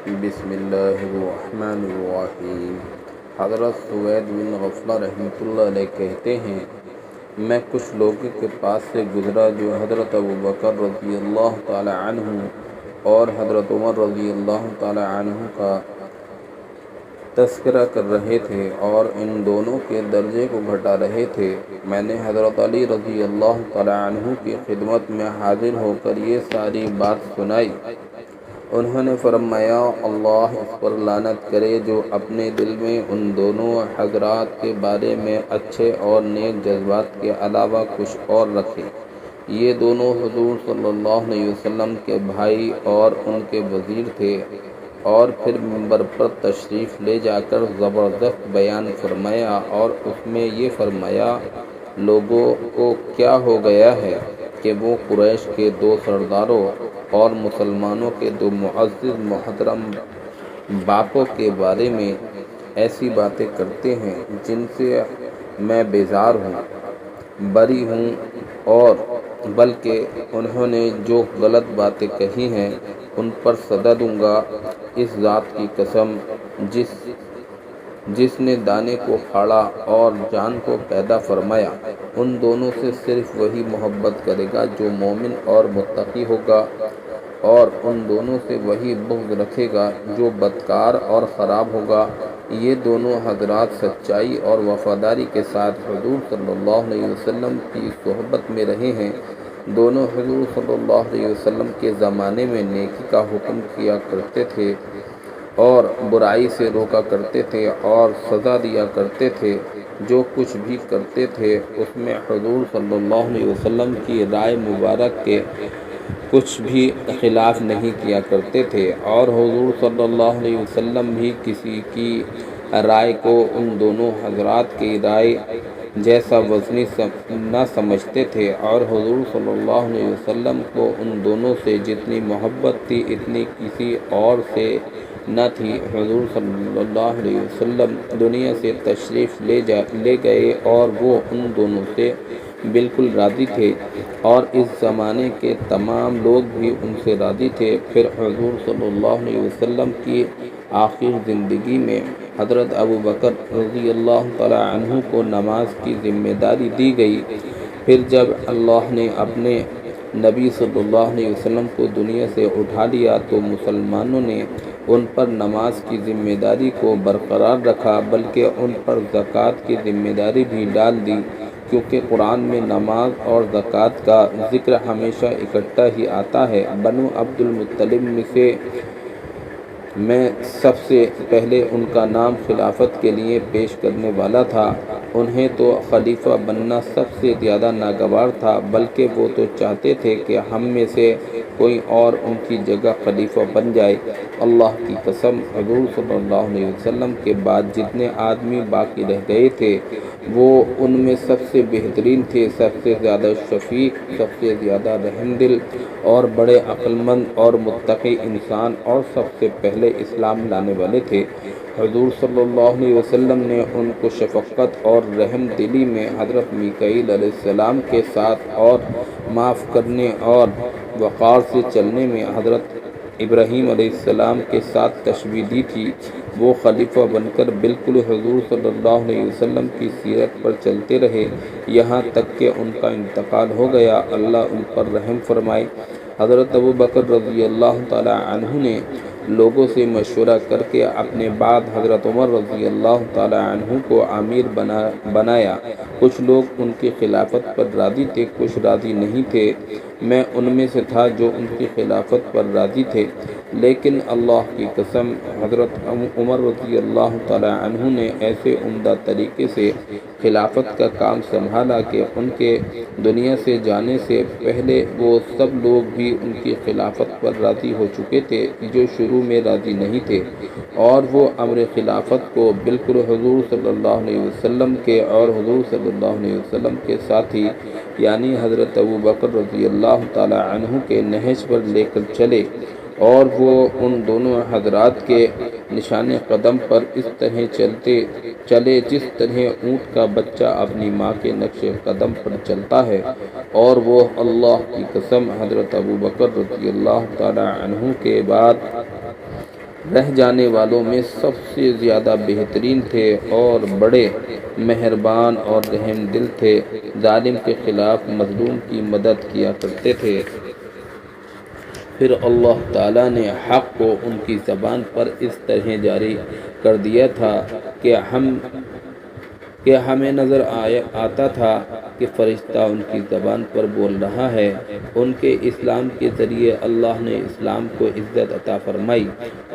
بسم اللہ الرحمن الرحیم۔ حضرت سوید بن غفلہ رحمۃ اللہ علیہ کہتے ہیں، میں کچھ لوگوں کے پاس سے گزرا جو حضرت ابوبکر رضی اللہ تعالی عنہ اور حضرت عمر رضی اللہ تعالی عنہ کا تذکرہ کر رہے تھے اور ان دونوں کے درجے کو گھٹا رہے تھے۔ میں نے حضرت علی رضی اللہ تعالی عنہ کی خدمت میں حاضر ہو کر یہ ساری بات سنائی۔ انہوں نے فرمایا، اللہ اس پر لعنت کرے جو اپنے دل میں ان دونوں حضرات کے بارے میں اچھے اور نیک جذبات کے علاوہ کچھ اور رکھے۔ یہ دونوں حضور صلی اللہ علیہ وسلم کے بھائی اور ان کے وزیر تھے۔ اور پھر منبر پر تشریف لے جا کر زبردست بیان فرمایا اور اس میں یہ فرمایا، لوگوں کو کیا ہو گیا ہے کہ وہ قریش کے دو سرداروں اور مسلمانوں کے دو معزز محترم باپوں کے بارے میں ایسی باتیں کرتے ہیں جن سے میں بیزار ہوں، بری ہوں، اور بلکہ انہوں نے جو غلط باتیں کہی ہیں ان پر سزا دوں گا۔ اس ذات کی قسم جس نے دانے کو پھاڑا اور جان کو پیدا فرمایا، ان دونوں سے صرف وہی محبت کرے گا جو مومن اور متقی ہوگا، اور ان دونوں سے وہی بغض رکھے گا جو بدکار اور خراب ہوگا۔ یہ دونوں حضرات سچائی اور وفاداری کے ساتھ حضور صلی اللہ علیہ وسلم کی صحبت میں رہے ہیں۔ دونوں حضور صلی اللہ علیہ وسلم کے زمانے میں نیکی کا حکم کیا کرتے تھے اور برائی سے روکا کرتے تھے اور سزا دیا کرتے تھے۔ جو کچھ بھی کرتے تھے اس میں حضور صلی اللہ علیہ وسلم کی رائے مبارک کے کچھ بھی خلاف نہیں کیا کرتے تھے، اور حضور صلی اللہ علیہ وسلم بھی کسی کی رائے کو ان دونوں حضرات کی رائے جیسا وزنی نہ سمجھتے تھے، اور حضور صلی اللہ علیہ وسلم کو ان دونوں سے جتنی محبت تھی اتنی کسی اور سے نہ تھی۔ حضور صلی اللہ علیہ وسلم دنیا سے تشریف لے گئے اور وہ ان دونوں سے بالکل راضی تھے، اور اس زمانے کے تمام لوگ بھی ان سے راضی تھے۔ پھر حضور صلی اللہ علیہ وسلم کی آخر زندگی میں حضرت ابوبکر رضی اللہ تعالی عنہ کو نماز کی ذمہ داری دی گئی۔ پھر جب اللہ نے اپنے نبی صلی اللہ علیہ وسلم کو دنیا سے اٹھا لیا تو مسلمانوں نے ان پر نماز کی ذمہ داری کو برقرار رکھا، بلکہ ان پر زکوٰۃ کی ذمہ داری بھی ڈال دی، کیونکہ قرآن میں نماز اور زکوٰۃ کا ذکر ہمیشہ اکٹھا ہی آتا ہے۔ بنو عبد المطلب میں سب سے پہلے ان کا نام خلافت کے لیے پیش کرنے والا تھا۔ انہیں تو خلیفہ بننا سب سے زیادہ ناگوار تھا، بلکہ وہ تو چاہتے تھے کہ ہم میں سے کوئی اور ان کی جگہ خلیفہ بن جائے۔ اللہ کی قسم، حضور صلی اللہ علیہ وسلم کے بعد جتنے آدمی باقی رہ گئے تھے وہ ان میں سب سے بہترین تھے، سب سے زیادہ شفیق، سب سے زیادہ رحم دل اور بڑے عقل مند اور متقی انسان، اور سب سے پہلے اسلام لانے والے تھے۔ حضور صلی اللہ علیہ وسلم نے ان کو شفقت اور رحم دلی میں حضرت میکائیل علیہ السلام کے ساتھ اور معاف کرنے اور وقار سے چلنے میں حضرت ابراہیم علیہ السلام کے ساتھ تشبیہ دی تھی۔ وہ خلیفہ بن کر بالکل حضور صلی اللہ علیہ وسلم کی سیرت پر چلتے رہے یہاں تک کہ ان کا انتقال ہو گیا۔ اللہ ان پر رحم فرمائے۔ حضرت ابوبکر رضی اللہ تعالی عنہ نے لوگوں سے مشورہ کر کے اپنے بعد حضرت عمر رضی اللہ تعالی عنہ کو امیر بنایا۔ کچھ لوگ ان کی خلافت پر راضی تھے، کچھ راضی نہیں تھے۔ میں ان میں سے تھا جو ان کی خلافت پر راضی تھے، لیکن اللہ کی قسم حضرت عمر رضی اللہ تعالی عنہ نے ایسے عمدہ طریقے سے خلافت کا کام سنبھالا کہ ان کے دنیا سے جانے سے پہلے وہ سب لوگ بھی ان کی خلافت پر راضی ہو چکے تھے جو شروع میں راضی نہیں تھے، اور وہ امر خلافت کو بالکل حضور صلی اللہ علیہ وسلم کے اور حضور صلی اللہ علیہ وسلم کے ساتھی یعنی حضرت ابوبکر رضی اللہ تعالی عنہ کے نہج پر لے کر چلے، اور وہ ان دونوں حضرات کے نشان قدم پر اس طرح چلے جس طرح اونٹ کا بچہ اپنی ماں کے نقش قدم پر چلتا ہے، اور وہ اللہ کی قسم حضرت ابوبکر رضی اللہ تعالی عنہ کے بعد رہ جانے والوں میں سب سے زیادہ بہترین تھے اور بڑے مہربان اور رحم دل تھے، ظالم کے خلاف مظلوم کی مدد کیا کرتے تھے۔ پھر اللہ تعالیٰ نے حق کو ان کی زبان پر اس طرح جاری کر دیا تھا کہ ہمیں نظر آتا تھا کہ فرشتہ ان کی زبان پر بول رہا ہے۔ ان کے اسلام کے ذریعے اللہ نے اسلام کو عزت عطا فرمائی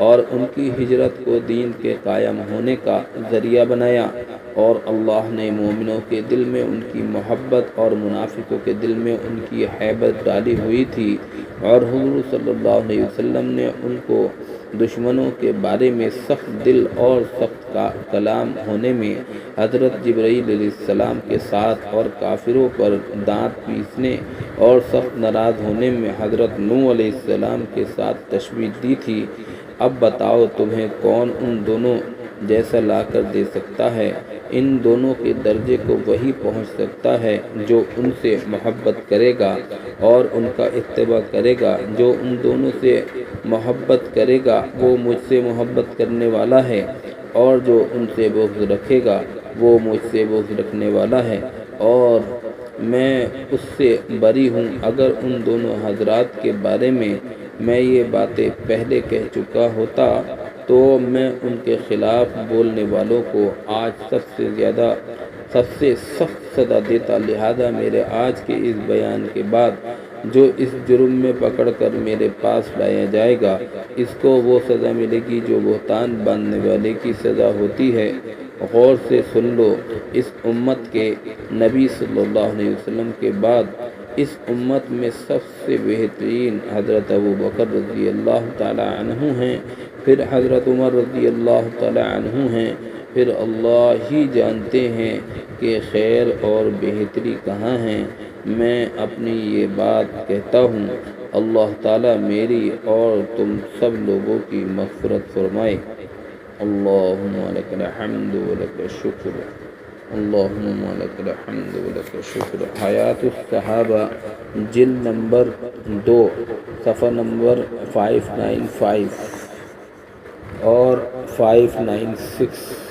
اور ان کی ہجرت کو دین کے قائم ہونے کا ذریعہ بنایا، اور اللہ نے مومنوں کے دل میں ان کی محبت اور منافقوں کے دل میں ان کی ہیبت ڈالی ہوئی تھی، اور حضور صلی اللہ علیہ وسلم نے ان کو دشمنوں کے بارے میں سخت دل اور سخت کلام ہونے میں حضرت جبرائیل علیہ السلام کے ساتھ، اور کافروں پر دانت پیسنے اور سخت ناراض ہونے میں حضرت نوح علیہ السلام کے ساتھ تشبیہ دی تھی۔ اب بتاؤ تمہیں کون ان دونوں جیسا لا کر دے سکتا ہے؟ ان دونوں کے درجے کو وہی پہنچ سکتا ہے جو ان سے محبت کرے گا اور ان کا اتباع کرے گا۔ جو ان دونوں سے محبت کرے گا وہ مجھ سے محبت کرنے والا ہے، اور جو ان سے بغض رکھے گا وہ مجھ سے بغض رکھنے والا ہے، اور میں اس سے بری ہوں۔ اگر ان دونوں حضرات کے بارے میں یہ باتیں پہلے کہہ چکا ہوتا تو میں ان کے خلاف بولنے والوں کو آج سب سے سخت سزا دیتا، لہذا میرے آج کے اس بیان کے بعد جو اس جرم میں پکڑ کر میرے پاس لایا جائے گا، اس کو وہ سزا ملے گی جو بہتان باندھنے والے کی سزا ہوتی ہے۔ غور سے سن لو، اس امت کے نبی صلی اللہ علیہ وسلم کے بعد اس امت میں سب سے بہترین حضرت ابوبکر رضی اللہ تعالی عنہ ہیں، پھر حضرت عمر رضی اللہ تعالی عنہ ہیں، پھر اللہ ہی جانتے ہیں کہ خیر اور بہتری کہاں ہیں۔ میں اپنی یہ بات کہتا ہوں، اللہ تعالیٰ میری اور تم سب لوگوں کی مغفرت فرمائے۔ اللہم لک الحمد و لک الشکر، اللہم لک الحمد و لک الشکر۔ حیات الصحابہ جلد نمبر 2 صفحہ نمبر 595 اور 596۔